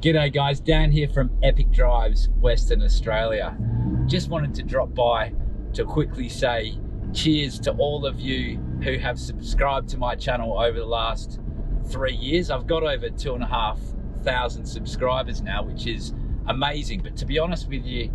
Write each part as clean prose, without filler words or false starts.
G'day guys, Dan here from Epic Drives, Western Australia. Just wanted to drop by to quickly say cheers to all of you who have subscribed to my channel over the last 3 years. I've got over 2,500 subscribers now, which is amazing. But to be honest with you,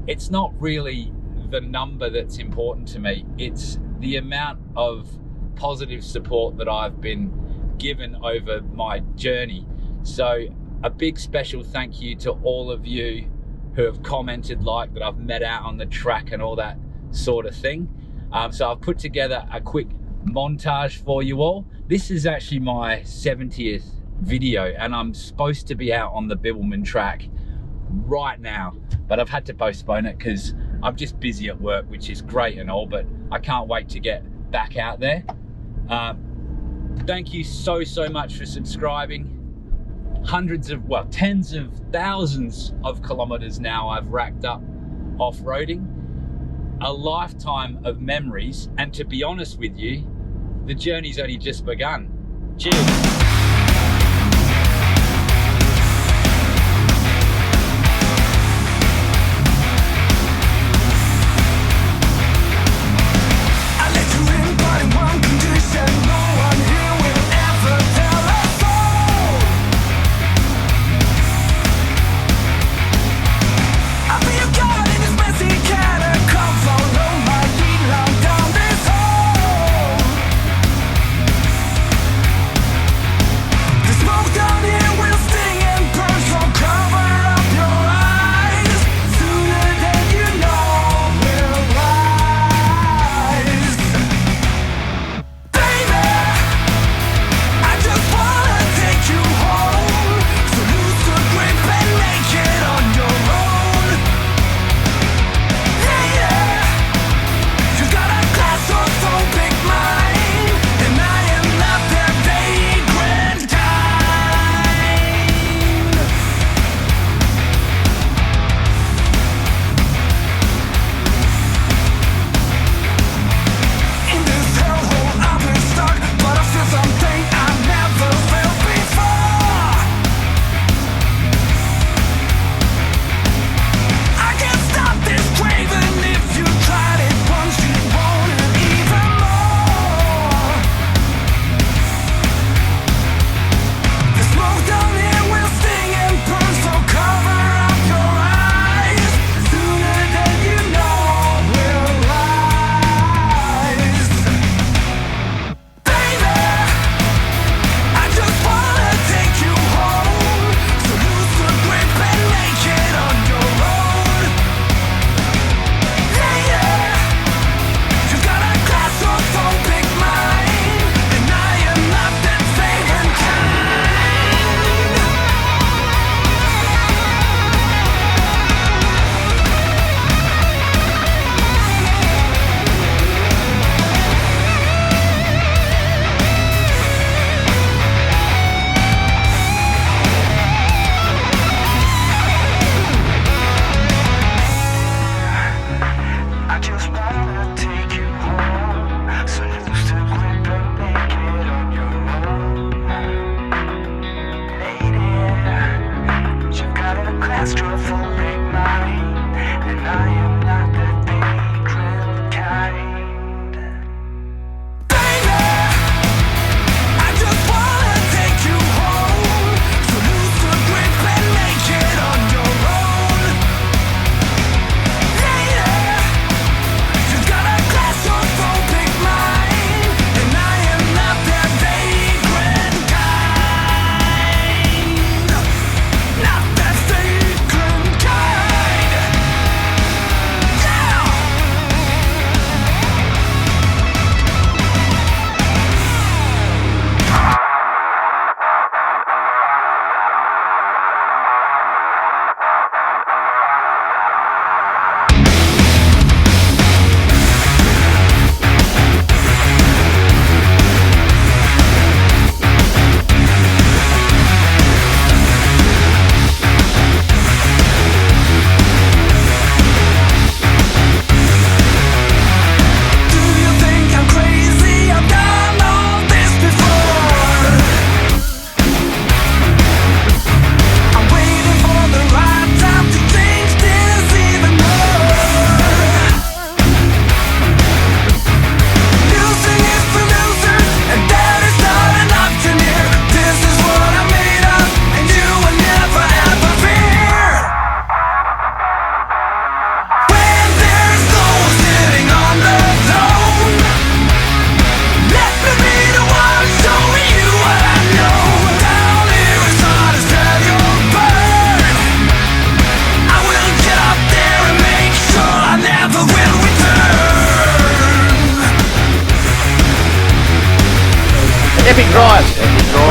it's not really the number that's important to me. It's the amount of positive support that I've been given over my journey. So a big special thank you to all of you who have commented, like that I've met out on the track and all that sort of thing. So I've put together a quick montage for you all. This is actually my 70th video and I'm supposed to be out on the Bibbulmun track right now, but I've had to postpone it because I'm just busy at work, which is great and all, but I can't wait to get back out there. Thank you so much for subscribing. Tens of thousands of kilometers now I've racked up off-roading, a lifetime of memories, and to be honest with you, the journey's only just begun. Cheers.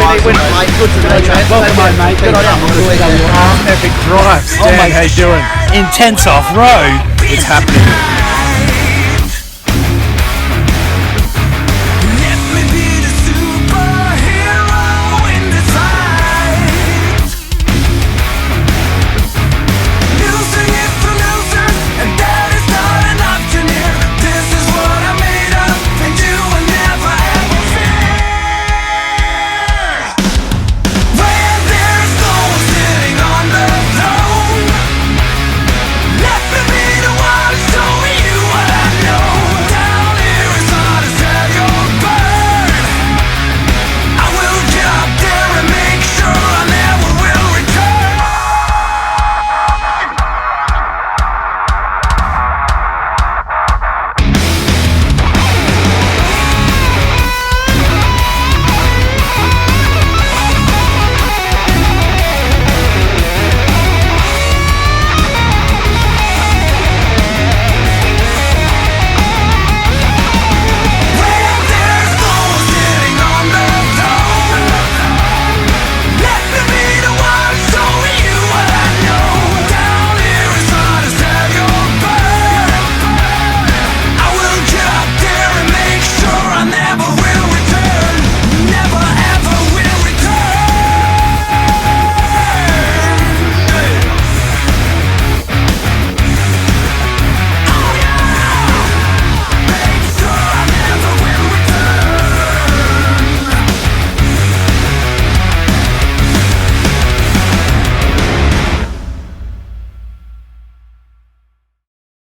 Good to know you, man. Welcome home, mate. Good on you. Epic drive. Stan, how you doing? Intense off-road. It's happening.